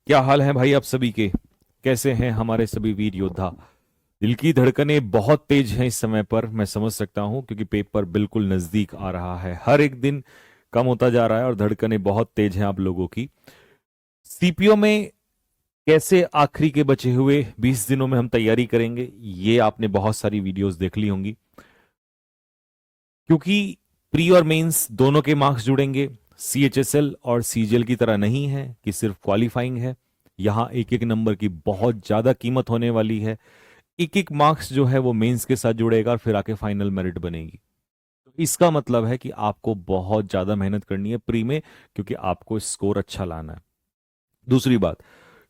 क्या हाल है भाई आप सभी के। कैसे हैं हमारे सभी वीर योद्धा। दिल की धड़कनें बहुत तेज हैं इस समय पर, मैं समझ सकता हूं, क्योंकि पेपर बिल्कुल नजदीक आ रहा है, हर एक दिन कम होता जा रहा है और धड़कनें बहुत तेज हैं आप लोगों की। सीपीओ में कैसे आखिरी के बचे हुए 20 दिनों में हम तैयारी करेंगे, ये आपने बहुत सारी वीडियोस देख ली होंगी। क्योंकि प्री और मेंस दोनों के मार्क्स जुड़ेंगे। सीएचएसएल और सीजीएल की तरह नहीं है कि सिर्फ क्वालिफाइंग है। यहाँ एक एक नंबर की बहुत ज्यादा कीमत होने वाली है। एक एक मार्क्स जो है वो मेंस के साथ जुड़ेगा और फिर आके फाइनल मेरिट बनेगी। तो इसका मतलब है कि आपको बहुत ज्यादा मेहनत करनी है प्री में, क्योंकि आपको स्कोर अच्छा लाना है। दूसरी बात,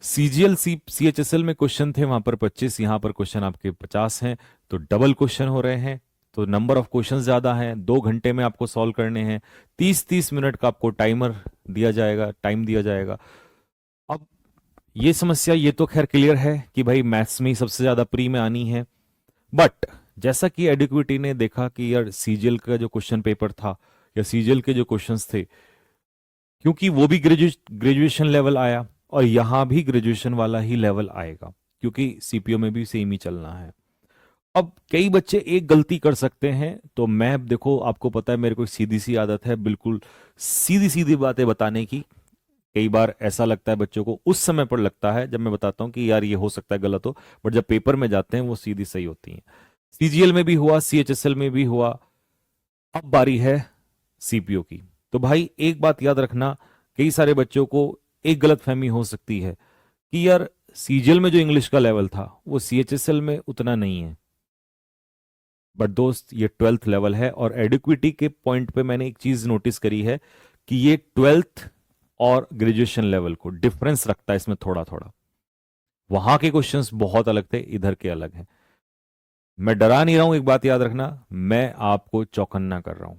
सीजीएल सीएचएसएल में क्वेश्चन थे वहां पर 25, यहां पर क्वेश्चन आपके 50 हैं। तो डबल क्वेश्चन हो रहे हैं, तो नंबर ऑफ क्वेश्चन ज्यादा हैं, 2 घंटे में आपको सॉल्व करने हैं। 30-30 मिनट का आपको टाइम दिया जाएगा। अब ये समस्या ये तो खैर क्लियर है कि भाई मैथ्स में ही सबसे ज्यादा प्री में आनी है। बट जैसा कि एडिक्विटी ने देखा कि यार सीजीएल का जो क्वेश्चन पेपर था या सीजीएल के जो क्वेश्चंस थे, क्योंकि वो भी ग्रेजुएशन लेवल आया और यहां भी ग्रेजुएशन वाला ही लेवल आएगा, क्योंकि सीपीओ में भी सेम ही चलना है। अब कई बच्चे एक गलती कर सकते हैं, तो मैं देखो आपको पता है मेरे को एक सीधी सी आदत है, बिल्कुल सीधी सीधी बातें बताने की। कई बार ऐसा लगता है बच्चों को, उस समय पर लगता है जब मैं बताता हूं कि यार ये हो सकता है गलत हो, बट जब पेपर में जाते हैं वो सीधी सही होती हैं। सीजीएल में भी हुआ, सीएचएसएल में भी हुआ, अब बारी है सीपीओ की। तो भाई एक बात याद रखना, कई सारे बच्चों को एक गलत फहमी हो सकती है कि यार सीजीएल में जो इंग्लिश का लेवल था वो सीएचएसएल में उतना नहीं है। बट दोस्त ये 12th लेवल है, और एडिक्विटी के पॉइंट पे मैंने एक चीज नोटिस करी है कि ये 12th और ग्रेजुएशन लेवल को डिफरेंस रखता है इसमें थोड़ा थोड़ा। वहां के क्वेश्चंस बहुत अलग थे, इधर के अलग हैं। मैं डरा नहीं रहा हूं, एक बात याद रखना, मैं आपको चौकन्ना कर रहा हूं।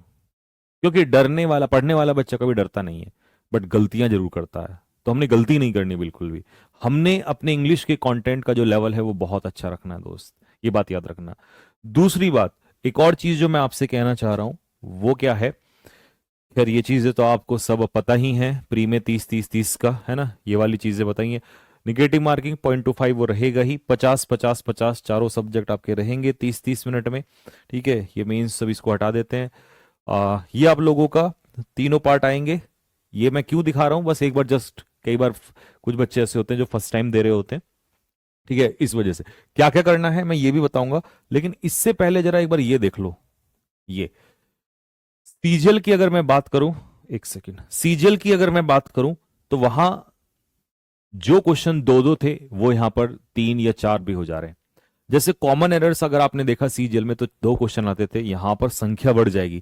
क्योंकि डरने वाला, पढ़ने वाला बच्चा कभी डरता नहीं है, बट गलतियां जरूर करता है। तो हमने गलती नहीं करनी बिल्कुल भी। हमने अपने इंग्लिश के कंटेंट का जो लेवल है वो बहुत अच्छा रखना है दोस्त, ये बात याद रखना। दूसरी बात, एक और चीज जो मैं आपसे कहना चाह रहा हूं वो क्या है। खैर ये चीजें तो आपको सब पता ही हैं, प्री में 30-30-30 का है ना, ये वाली चीजें बताइए। निगेटिव मार्किंग 0.25 वो रहेगा ही, 50-50-50 चारों सब्जेक्ट आपके रहेंगे 30-30 मिनट में। ठीक है, ये मेंस सब इसको हटा देते हैं। ये आप लोगों का तीनों पार्ट आएंगे। ये मैं क्यों दिखा रहा हूं, बस एक बार जस्ट, कई बार कुछ बच्चे ऐसे होते हैं जो फर्स्ट टाइम दे रहे होते हैं, ठीक है, इस वजह से क्या क्या करना है मैं ये भी बताऊंगा। लेकिन इससे पहले जरा एक बार ये देख लो। ये सीजीएल की अगर मैं बात करूं, एक सेकेंड, सीजीएल की अगर मैं बात करूं, तो वहां जो क्वेश्चन दो दो थे वो यहां पर 3 या 4 भी हो जा रहे हैं। जैसे कॉमन एरर्स अगर आपने देखा सीजीएल में तो 2 क्वेश्चन आते थे, यहां पर संख्या बढ़ जाएगी।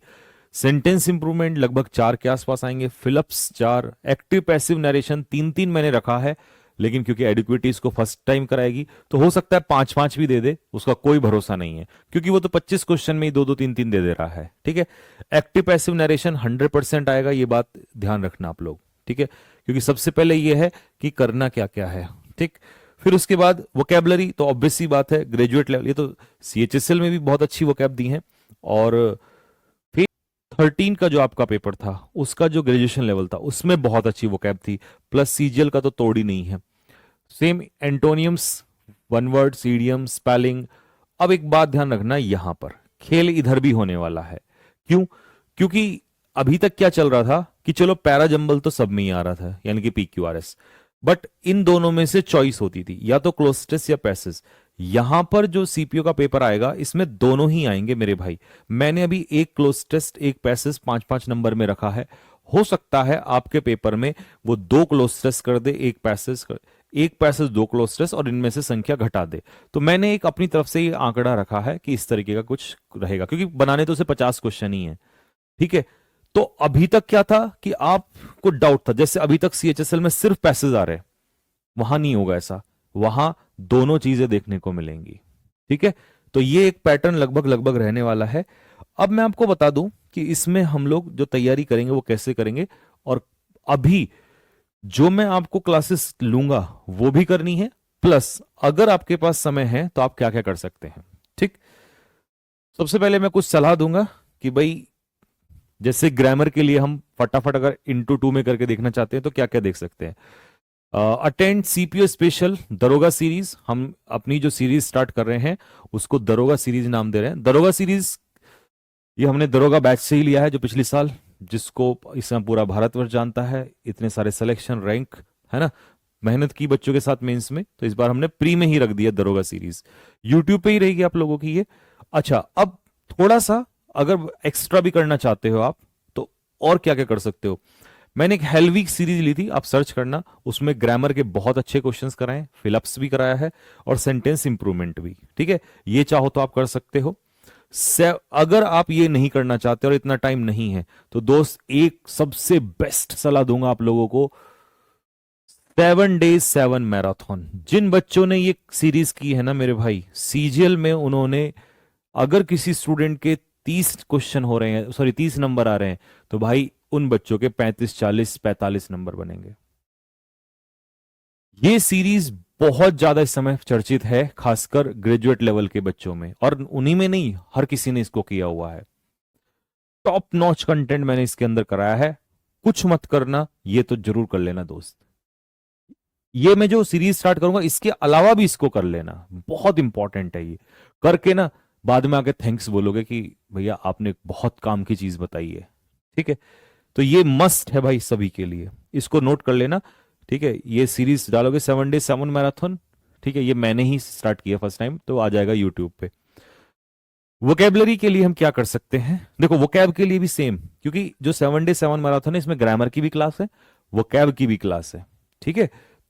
सेंटेंस इंप्रूवमेंट लगभग 4 के आसपास आएंगे, फिलअप्स 4, एक्टिव पैसिव नरेशन 3-3 मैंने रखा है। लेकिन क्योंकि एडिक्विटी इसको फर्स्ट टाइम कराएगी तो हो सकता है 5-5 भी दे दे, उसका कोई भरोसा नहीं है, क्योंकि वो तो 25 क्वेश्चन में ही 2-2 3-3 दे दे रहा है। ठीक है, एक्टिव पैसिव नरेशन 100% आएगा, ये बात ध्यान रखना आप लोग। ठीक है, क्योंकि सबसे पहले ये है कि करना क्या क्या है। ठीक, फिर उसके बाद वोकेबलरी तो ऑब्वियस सी बात है, ग्रेजुएट लेवल, ये तो सीएचएसएल में भी बहुत अच्छी वोकैब दी है। और फिर 13 का जो आपका पेपर था उसका जो ग्रेजुएशन लेवल था उसमें बहुत अच्छी वोकैब थी, प्लस सीजीएल का तो तोड़ ही नहीं है। सेम एंटोनियम्स, वन वर्ड, सीडियम, स्पेलिंग। अब एक बात ध्यान रखना, यहां पर खेल इधर भी होने वाला है। क्यों? क्योंकि अभी तक क्या चल रहा था कि चलो पैरा जंबल तो सब में ही आ रहा था, यानी कि पीक्यूआरएस, बट इन दोनों में से चॉइस होती थी, या तो क्लोस्टेस या पैसेज। यहां पर जो सीपीओ का पेपर आएगा इसमें दोनों ही आएंगे मेरे भाई। मैंने अभी एक क्लोज टेस्ट एक पैसेज 5-5 नंबर में रखा है। हो सकता है आपके पेपर में वो 2 क्लोज टेस्ट कर दे, एक पैसेज 2 क्लोज टेस्ट, और इनमें से संख्या घटा दे। तो मैंने एक अपनी तरफ से ये आंकड़ा रखा है कि इस तरीके का कुछ रहेगा, क्योंकि बनाने तो उसे 50 क्वेश्चन ही है। ठीक है, तो अभी तक क्या था कि आपको डाउट था, जैसे अभी तक सीएचएसएल में सिर्फ पैसेज आ रहे हैं, वहां नहीं होगा ऐसा, वहां दोनों चीजें देखने को मिलेंगी। ठीक है, तो ये एक पैटर्न लगभग लगभग रहने वाला है। अब मैं आपको बता दूं कि इसमें हम लोग जो तैयारी करेंगे वो कैसे करेंगे, और अभी जो मैं आपको क्लासेस लूंगा वो भी करनी है, प्लस अगर आपके पास समय है तो आप क्या क्या कर सकते हैं। ठीक, सबसे पहले मैं कुछ सलाह दूंगा कि भाई जैसे ग्रामर के लिए हम फटाफट अगर इंटू 2 में करके देखना चाहते हैं तो क्या क्या देख सकते हैं। अटेंड सीपीओ स्पेशल दरोगा सीरीज। हम अपनी जो सीरीज स्टार्ट कर रहे हैं उसको दरोगा सीरीज नाम दे रहे हैं। दरोगा सीरीज ये हमने दरोगा बैच से ही लिया है जो पिछले साल, जिसको इसमें पूरा भारतवर्ष जानता है, इतने सारे सिलेक्शन रैंक है ना, मेहनत की बच्चों के साथ मेंस में, तो इस बार हमने प्री में ही रख दिया दरोगा सीरीज। यूट्यूब पे ही रहेगी आप लोगों की ये। अच्छा, अब थोड़ा सा अगर एक्स्ट्रा भी करना चाहते हो आप तो और क्या क्या कर सकते हो। मैंने एक हेलवीक सीरीज ली थी, आप सर्च करना, उसमें ग्रामर के बहुत अच्छे क्वेश्चंस कराए, फिलअप्स भी कराया है और सेंटेंस इंप्रूवमेंट भी। ठीक है, ये चाहो तो आप कर सकते हो। अगर आप ये नहीं करना चाहते और इतना टाइम नहीं है तो दोस्त एक सबसे बेस्ट सलाह दूंगा आप लोगों को, 7 days 7 मैराथन। जिन बच्चों ने ये सीरीज की है ना मेरे भाई, सीजीएल में उन्होंने, अगर किसी स्टूडेंट के 30 क्वेश्चन हो रहे हैं, सॉरी 30 नंबर आ रहे हैं, तो भाई उन बच्चों के 35 40 45 नंबर बनेंगे। ये सीरीज बहुत ज्यादा इस समय चर्चित है, खासकर ग्रेजुएट लेवल के बच्चों में, और उन्हीं में नहीं, हर किसी ने इसको किया हुआ है। टॉप नॉच कंटेंट मैंने इसके अंदर कराया है। कुछ मत करना, ये तो जरूर कर लेना दोस्त। ये मैं जो सीरीज स्टार्ट करूंगा इसके अलावा भी इसको कर लेना, बहुत इंपॉर्टेंट है ये। करके ना बाद में आके थैंक्स बोलोगे कि भैया आपने बहुत काम की चीज बताई है। ठीक है, तो ये मस्ट है भाई सभी के लिए, इसको नोट कर लेना। ठीक है, ये सीरीज डालोगे 7 days 7 मैराथन। ठीक है, ये मैंने ही स्टार्ट किया फर्स्ट टाइम, तो आ जाएगा यूट्यूब पे। वोकेबलरी के लिए हम क्या कर सकते हैं, देखो वोकैब के लिए भी सेम, क्योंकि जो 7 days 7 मैराथन है इसमें ग्रामर की भी क्लास है, वोकैब की भी क्लास है। ठीक है,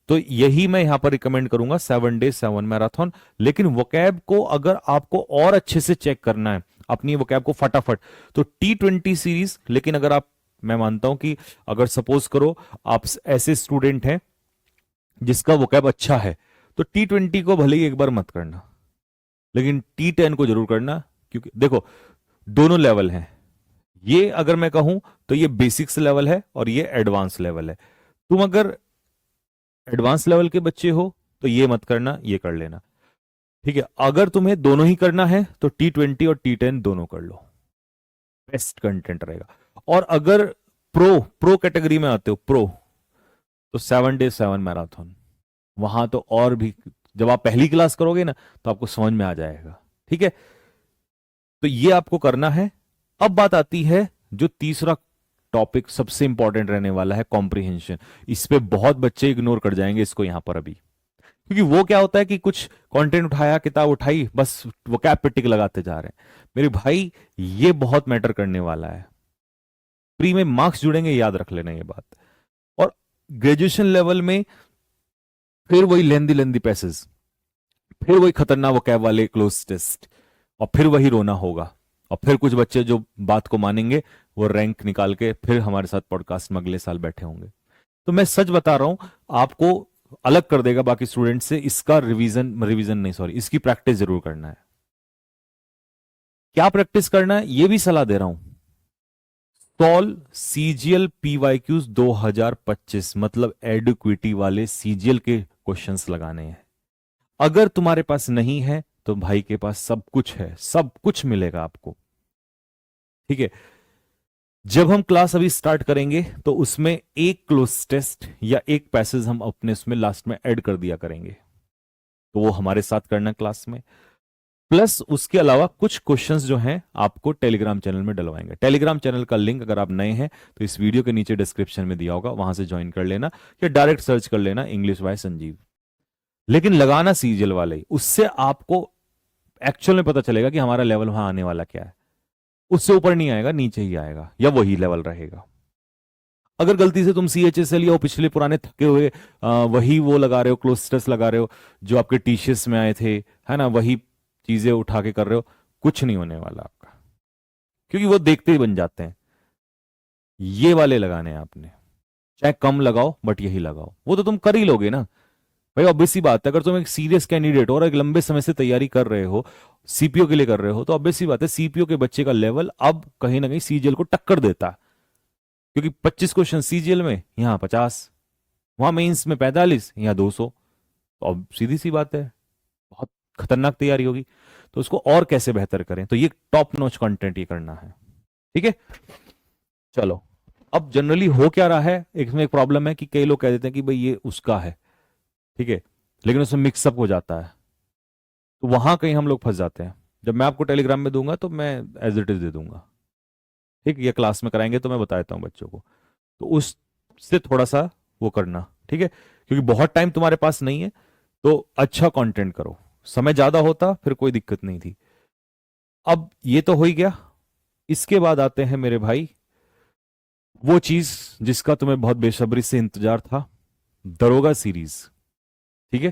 तो यही मैं यहां पर रिकमेंड करूंगा, 7 days 7 मैराथन। लेकिन वोकैब को अगर आपको और अच्छे से चेक करना है अपनी वोकैब को फटाफट, तो T20 सीरीज। लेकिन अगर आप, मैं मानता हूं कि अगर सपोज करो आप ऐसे स्टूडेंट हैं जिसका वोकैब अच्छा है, तो T20 को भले ही एक बार मत करना, लेकिन T10 को जरूर करना। क्योंकि देखो दोनों लेवल हैं, ये अगर मैं कहूं तो ये बेसिक्स लेवल है और ये एडवांस लेवल है। तुम अगर एडवांस लेवल के बच्चे हो तो ये मत करना, ये कर लेना। ठीक है, अगर तुम्हें दोनों ही करना है तो T20 और T10 दोनों कर लो, बेस्ट कंटेंट रहेगा। और अगर प्रो प्रो कैटेगरी में आते हो, प्रो, तो 7 days 7 मैराथन, वहां तो और भी, जब आप पहली क्लास करोगे ना तो आपको समझ में आ जाएगा। ठीक है, तो ये आपको करना है। अब बात आती है जो तीसरा टॉपिक सबसे इंपॉर्टेंट रहने वाला है, कॉम्प्रिहेंशन। इस पे बहुत बच्चे इग्नोर कर जाएंगे इसको यहां पर अभी, क्योंकि वो क्या होता है कि कुछ कंटेंट उठाया, किताब उठाई, बस वो कैप पे टिक लगाते जा रहे हैं। मेरे भाई ये बहुत मैटर करने वाला है, प्री में मार्क्स जुड़ेंगे, याद रख लेना ये बात। और ग्रेजुएशन लेवल में फिर वही लेंदी लेंदी पैसेज, फिर वही खतरनाक वो कैब वाले क्लोज टेस्ट, और फिर वही रोना होगा। और फिर कुछ बच्चे जो बात को मानेंगे वो रैंक निकाल के फिर हमारे साथ पॉडकास्ट में अगले साल बैठे होंगे। तो मैं सच बता रहा हूं, आपको अलग कर देगा बाकी स्टूडेंट से, इसका रिवीजन रिवीजन नहीं सॉरी इसकी प्रैक्टिस जरूर करना है। क्या प्रैक्टिस करना है ये भी सलाह दे रहा हूं। सॉल्व सीजीएल पीवाईक्यूज 2025, मतलब एडुक्विटी वाले सीजीएल के क्वेश्चंस लगाने हैं। अगर तुम्हारे पास नहीं है तो भाई के पास सब कुछ है, सब कुछ मिलेगा आपको। ठीक है, जब हम क्लास अभी स्टार्ट करेंगे तो उसमें एक क्लोज टेस्ट या एक पैसेज हम अपने उसमें लास्ट में ऐड कर दिया करेंगे, तो वो हमारे साथ करना क्लास में। प्लस उसके अलावा कुछ क्वेश्चंस जो हैं आपको टेलीग्राम चैनल में डलवाएंगे। टेलीग्राम चैनल का लिंक अगर आप नए हैं तो इस वीडियो के नीचे डिस्क्रिप्शन में दिया होगा, वहां से ज्वाइन कर लेना, या डायरेक्ट सर्च कर लेना इंग्लिश बाय संजीव। लेकिन लगाना सीजीएल वाले ही, उससे आपको एक्चुअल में पता चलेगा कि हमारा लेवल वहां आने वाला क्या है। उससे ऊपर नहीं आएगा, नीचे ही आएगा, या वही लेवल रहेगा। अगर गलती से तुम सीएचएसएल या पिछले पुराने थके हुए वही वो लगा रहे हो, क्लोज स्ट्रेस लगा रहे हो जो आपके टीसीएस में आए थे, है ना, वही चीजें उठा के कर रहे हो, कुछ नहीं होने वाला आपका, क्योंकि वो देखते ही बन जाते हैं। ये वाले लगाने हैं आपने, चाहे कम लगाओ बट यही लगाओ, वो तो तुम कर ही लोगे ना भाई। ऑब्वियस सी बात है, अगर तुम एक सीरियस कैंडिडेट हो और एक लंबे समय से तैयारी कर रहे हो, सीपीओ के लिए कर रहे हो, तो ऑब्वियस सी बात है सीपीओ के बच्चे का लेवल अब कहीं ना कहीं सीजीएल को टक्कर देता है। क्योंकि 25 क्वेश्चन सीजीएल में, यहां 50, वहां मेंस में 45, यहां 200, तो अब सीधी सी बात है बहुत खतरनाक तैयारी होगी। तो उसको और कैसे बेहतर करें, तो ये टॉप नॉच कंटेंट ये करना है। ठीक है, चलो अब जनरली हो क्या रहा है, इसमें एक प्रॉब्लम है कि कई लोग कह देते हैं कि भाई ये उसका है, ठीक है, लेकिन उसमें मिक्सअप हो जाता है, तो वहां कहीं हम लोग फंस जाते हैं। जब मैं आपको टेलीग्राम में दूंगा तो मैं एज इट इज दे दूंगा, ठीक है, या क्लास में कराएंगे तो मैं बता देता हूँ बच्चों को, तो उससे थोड़ा सा वो करना, ठीक है, क्योंकि बहुत टाइम तुम्हारे पास नहीं है, तो अच्छा कंटेंट करो। समय ज्यादा होता फिर कोई दिक्कत नहीं थी। अब ये तो हो ही गया, इसके बाद आते हैं मेरे भाई वो चीज जिसका तुम्हें बहुत बेसब्री से इंतजार था, दरोगा सीरीज। ठीक है,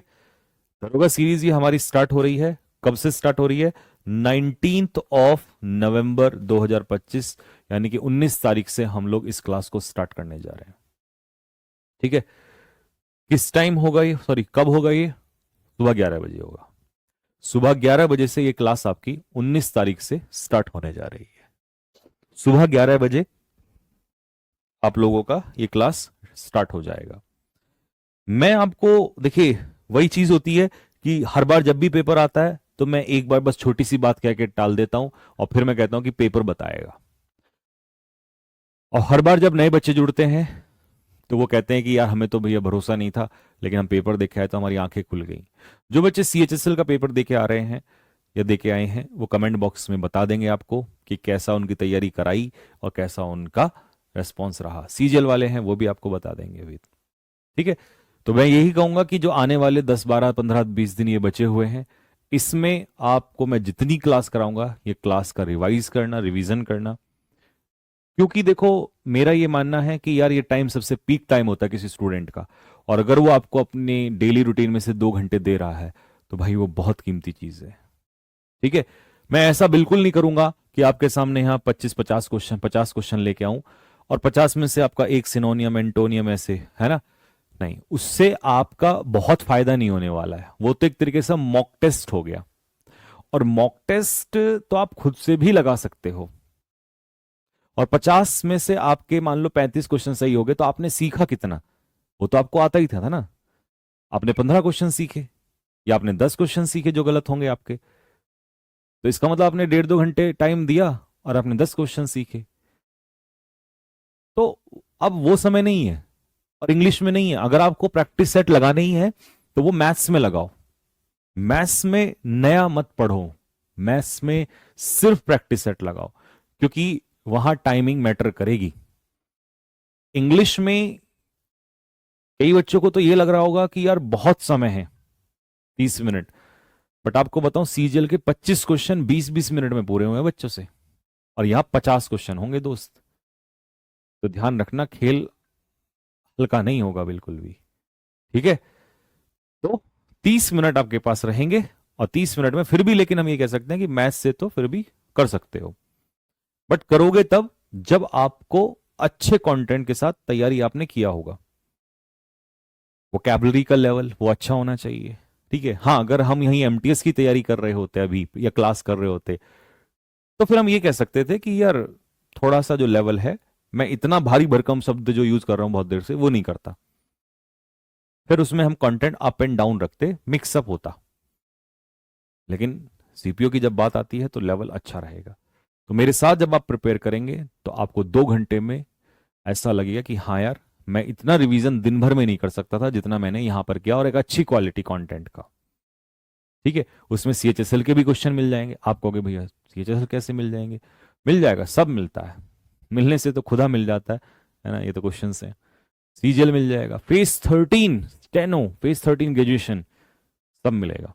दरोगा सीरीज ये हमारी स्टार्ट हो रही है। कब से स्टार्ट हो रही है? 19 नवंबर 2025, यानी कि 19 तारीख से हम लोग इस क्लास को स्टार्ट करने जा रहे हैं। ठीक है, किस टाइम होगा ये, सॉरी कब होगा ये? सुबह 11 बजे होगा। सुबह 11 बजे से ये क्लास आपकी 19 तारीख से स्टार्ट होने जा रही है। सुबह 11 बजे आप लोगों का ये क्लास स्टार्ट हो जाएगा। मैं आपको, देखिए, वही चीज होती है कि हर बार जब भी पेपर आता है तो मैं एक बार बस छोटी सी बात कह के टाल देता हूं, और फिर मैं कहता हूं कि पेपर बताएगा। और हर बार जब नए बच्चे जुड़ते हैं तो वो कहते हैं कि यार हमें तो भैया भरोसा नहीं था, लेकिन हम पेपर देखे आए तो हमारी आंखें खुल गई। जो बच्चे सीएचएसएल का पेपर देके आ रहे हैं या देके आए हैं, वो कमेंट बॉक्स में बता देंगे आपको कि कैसा उनकी तैयारी कराई और कैसा उनका रेस्पॉन्स रहा। सीजीएल वाले हैं वो भी आपको बता देंगे अभी। ठीक है, तो मैं यही कहूंगा कि जो आने वाले 10 12 15 20 दिन ये बचे हुए हैं, इसमें आपको मैं जितनी क्लास कराऊंगा ये क्लास का रिवाइज करना, रिवीजन करना। क्योंकि देखो, मेरा ये मानना है कि यार ये टाइम सबसे पीक टाइम होता है किसी स्टूडेंट का, और अगर वो आपको अपने डेली रूटीन में से 2 घंटे दे रहा है तो भाई वो बहुत कीमती चीज है। ठीक है, मैं ऐसा बिल्कुल नहीं करूंगा कि आपके सामने यहाँ 25 50 क्वेश्चन लेके आऊं और 50 में से आपका एक सिनोनियम एंटोनियम ऐसे, है ना? नहीं, उससे आपका बहुत फायदा नहीं होने वाला है। वो तो एक तरीके से मॉक टेस्ट हो गया, और मॉक टेस्ट तो आप खुद से भी लगा सकते हो। और 50 में से आपके मान लो 35 क्वेश्चन सही हो गए, तो आपने सीखा कितना? वो तो आपको आता ही था ना। आपने 15 क्वेश्चन सीखे, या आपने 10 क्वेश्चन सीखे जो गलत होंगे आपके, तो इसका मतलब आपने 1.5 2 घंटे टाइम दिया और आपने 10 क्वेश्चन सीखे। तो अब वो समय नहीं है, और इंग्लिश में नहीं है। अगर आपको प्रैक्टिस सेट लगाना ही है तो वो मैथ्स में लगाओ। मैथ्स में नया मत पढ़ो, मैथ्स में सिर्फ प्रैक्टिस सेट लगाओ, क्योंकि वहां टाइमिंग मैटर करेगी। इंग्लिश में कई बच्चों को तो ये लग रहा होगा कि यार बहुत समय है, 30 मिनट, बट आपको बताऊं सीजीएल के 25 क्वेश्चन 20 20 मिनट में पूरे हुए हैं बच्चों से, और यहां 50 क्वेश्चन होंगे दोस्त। तो ध्यान रखना, खेल हल्का नहीं होगा बिल्कुल भी। ठीक है, तो 30 मिनट आपके पास रहेंगे, और 30 मिनट में फिर भी, लेकिन हम ये कह सकते हैं कि मैथ से तो फिर भी कर सकते हो, बट करोगे तब जब आपको अच्छे कंटेंट के साथ तैयारी आपने किया होगा। वोकैबुलरी का लेवल वो अच्छा होना चाहिए। ठीक है, हाँ, अगर हम यहीं एमटीएस की तैयारी कर रहे होते अभी, या क्लास कर रहे होते, तो फिर हम ये कह सकते थे कि यार थोड़ा सा जो लेवल है, मैं इतना भारी भरकम शब्द जो यूज कर रहा हूं बहुत देर से वो नहीं करता, फिर उसमें हम कंटेंट अप एंड डाउन रखते, मिक्सअप होता। लेकिन सीपीयू की जब बात आती है तो लेवल अच्छा रहेगा। तो मेरे साथ जब आप प्रिपेयर करेंगे तो आपको 2 घंटे में ऐसा लगेगा कि हाँ यार, मैं इतना रिवीजन दिन भर में नहीं कर सकता था जितना मैंने यहां पर किया, और एक अच्छी क्वालिटी कंटेंट का। ठीक है, उसमें सीएचएसएल के भी क्वेश्चन मिल जाएंगे। आप कहोगे भैया सीएचएसएल कैसे मिल जाएंगे? मिल जाएगा, सब मिलता है। मिलने से तो खुदा मिल जाता है ना, ये तो क्वेश्चन है। सीजीएल मिल जाएगा, फेज 13 स्टेनो, फेज 13 ग्रेजुएशन, सब मिलेगा।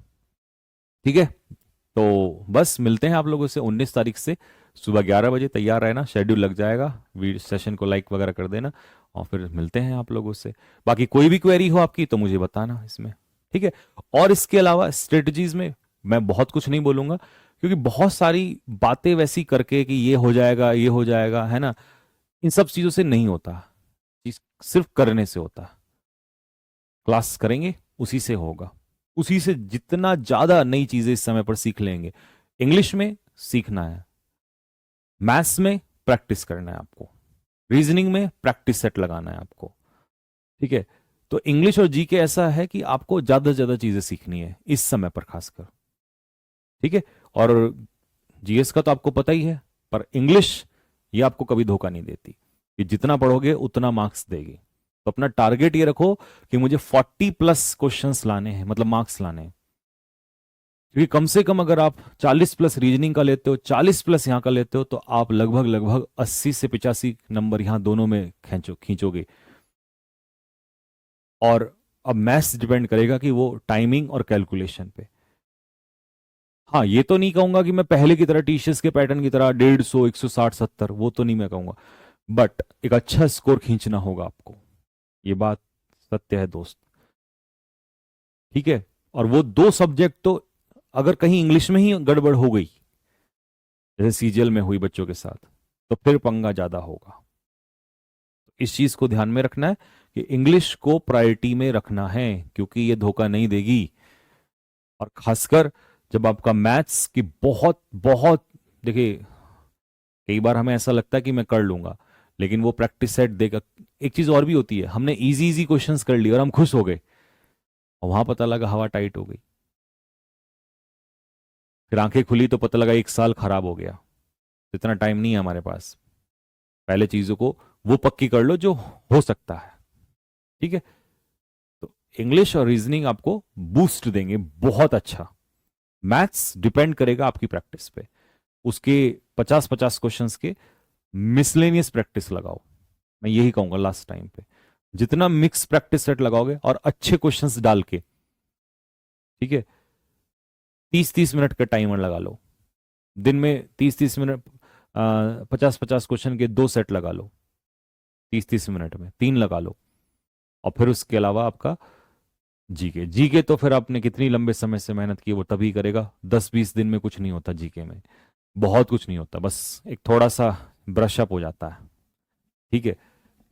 ठीक है, तो बस मिलते हैं आप लोगों से 19 तारीख से सुबह 11 बजे। तैयार रहना, शेड्यूल लग जाएगा, वीडियो सेशन को लाइक वगैरह कर देना, और फिर मिलते हैं आप लोगों से। बाकी कोई भी क्वेरी हो आपकी तो मुझे बताना इसमें। ठीक है, और इसके अलावा स्ट्रेटजीज में मैं बहुत कुछ नहीं बोलूंगा, क्योंकि बहुत सारी बातें वैसी करके कि ये हो जाएगा, ये हो जाएगा, है ना, इन सब चीजों से नहीं होता। चीज सिर्फ करने से होता। क्लास करेंगे उसी से होगा, उसी से जितना ज्यादा नई चीजें इस समय पर सीख लेंगे। इंग्लिश में सीखना है, मैथ्स में प्रैक्टिस करना है आपको, रीजनिंग में प्रैक्टिस सेट लगाना है आपको। ठीक है, तो इंग्लिश और जीके ऐसा है कि आपको ज्यादा से ज्यादा चीजें सीखनी है इस समय पर खासकर। ठीक है, और जीएस का तो आपको पता ही है, पर इंग्लिश ये आपको कभी धोखा नहीं देती। कि जितना पढ़ोगे उतना मार्क्स देगी। तो अपना टारगेट ये रखो कि मुझे 40+ क्वेश्चंस लाने हैं, मतलब मार्क्स लाने हैं। क्योंकि कम से कम अगर आप 40+ रीजनिंग का लेते हो, 40+ यहाँ का लेते हो, तो आप लगभग लगभग 80 से 85 नंबर यहाँ दोनों में खींचोगे। और अब मैथ्स डिपेंड करेगा कि वो टाइमिंग और कैलकुलेशन पे। हाँ, ये तो नहीं कहूंगा कि मैं पहले की तरह टीसीएस के पैटर्न की तरह 150, 160, 70, वो तो नहीं मैं कहूंगा। बट एक अच्छा स्कोर खींचना होगा आपको, ये बात सत्य है दोस्त। ठीक है। और वो 2 सब्जेक्ट तो अगर कहीं इंग्लिश में ही गड़बड़ हो गई, जैसे सीजीएल में हुई बच्चों के साथ, तो फिर पंगा ज्यादा होगा। इस चीज को ध्यान में रखना है कि इंग्लिश को प्रायोरिटी में रखना है, क्योंकि ये धोखा नहीं देगी। और खासकर जब आपका मैथ्स की बहुत बहुत, देखिए कई बार हमें ऐसा लगता है कि मैं कर लूंगा, लेकिन वो प्रैक्टिस सेट देगा। एक चीज और भी होती है, हमने इजी इजी क्वेश्चंस कर लिए और हम खुश हो गए, और वहां पता लगा हवा टाइट हो गई। फिर आंखें खुली तो पता लगा 1 साल खराब हो गया। तो इतना टाइम नहीं है हमारे पास। पहले चीजों को वो पक्की कर लो जो हो सकता है। ठीक है। तो इंग्लिश और रीजनिंग आपको बूस्ट देंगे बहुत अच्छा। मैथ्स डिपेंड करेगा आपकी प्रैक्टिस पे। उसके 50-50 क्वेश्चंस के मिसलेनियस प्रैक्टिस लगाओ। मैं यही कहूंगा लास्ट टाइम पे, जितना मिक्स प्रैक्टिस सेट लगाओगे और अच्छे क्वेश्चंस डाल के, ठीक है, 30-30 मिनट का टाइमर लगा लो। दिन में 30-30 मिनट, 50-50 क्वेश्चन के 2 सेट लगा लो, 30-30 मिनट में 3 लगा लो। और फिर उसके अलावा आपका जीके। जीके तो फिर आपने कितनी लंबे समय से मेहनत की वो तभी करेगा। 10-20 दिन में कुछ नहीं होता जीके में, बहुत कुछ नहीं होता, बस एक थोड़ा सा ब्रश अप हो जाता है। ठीक है।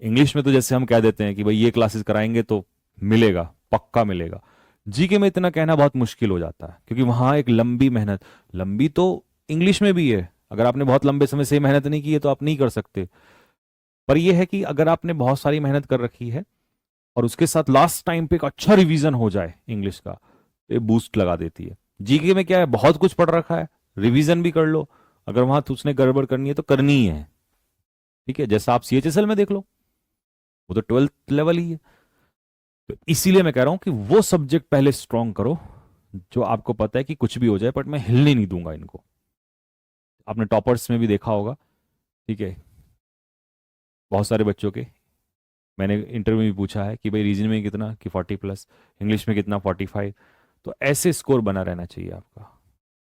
इंग्लिश में तो जैसे हम कह देते हैं कि भाई ये क्लासेस कराएंगे तो मिलेगा, पक्का मिलेगा। जीके में इतना कहना बहुत मुश्किल हो जाता है, क्योंकि वहां एक लंबी मेहनत, लंबी तो इंग्लिश में भी है। अगर आपने बहुत लंबे समय से मेहनत नहीं की है तो आप नहीं कर सकते। पर यह है कि अगर आपने बहुत सारी मेहनत कर रखी है और उसके साथ लास्ट टाइम पे एक अच्छा रिवीजन हो जाए इंग्लिश का, तो ये बूस्ट लगा देती है। जीके में क्या है, बहुत कुछ पढ़ रखा है, रिवीजन भी कर लो। अगर वहां तो उसने गड़बड़ करनी है तो करनी ही है। ठीक है। जैसा आप सीएचएसएल में देख लो, वो तो 12th लेवल ही है। तो इसीलिए मैं कह रहा हूं कि वो सब्जेक्ट पहले स्ट्रांग करो जो आपको पता है कि कुछ भी हो जाए, बट मैं हिलने नहीं दूंगा इनको। आपने टॉपर्स में भी देखा होगा। ठीक है। बहुत सारे बच्चों के मैंने इंटरव्यू में भी पूछा है कि भाई रीजनिंग में कितना, कि 40+, इंग्लिश में कितना, 45। तो ऐसे स्कोर बना रहना चाहिए आपका।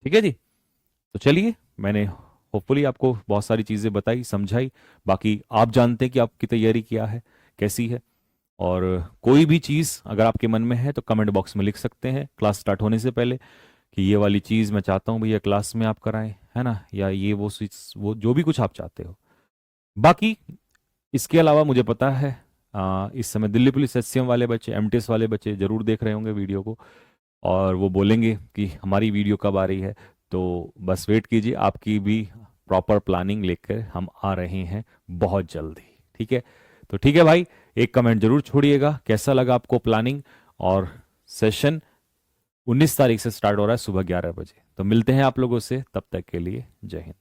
ठीक है जी। तो चलिए, मैंने होपफुली आपको बहुत सारी चीज़ें बताई, समझाई। बाकी आप जानते हैं कि आपकी तैयारी क्या है, कैसी है। और कोई भी चीज़ अगर आपके मन में है तो कमेंट बॉक्स में लिख सकते हैं क्लास स्टार्ट होने से पहले, कि ये वाली चीज़ मैं चाहता हूँ भैया क्लास में आप कराएं, है ना, या ये वो चीज़, वो जो भी कुछ आप चाहते हो। बाकी इसके अलावा मुझे पता है इस समय दिल्ली पुलिस एचसीएम वाले बच्चे, एमटीएस वाले बच्चे जरूर देख रहे होंगे वीडियो को, और वो बोलेंगे कि हमारी वीडियो कब आ रही है। तो बस वेट कीजिए, आपकी भी प्रॉपर प्लानिंग लेकर हम आ रहे हैं बहुत जल्दी। ठीक है। तो ठीक है भाई, एक कमेंट जरूर छोड़िएगा कैसा लगा आपको प्लानिंग। और सेशन 19 तारीख से स्टार्ट हो रहा है सुबह 11 बजे। तो मिलते हैं आप लोगों से, तब तक के लिए जय हिंद।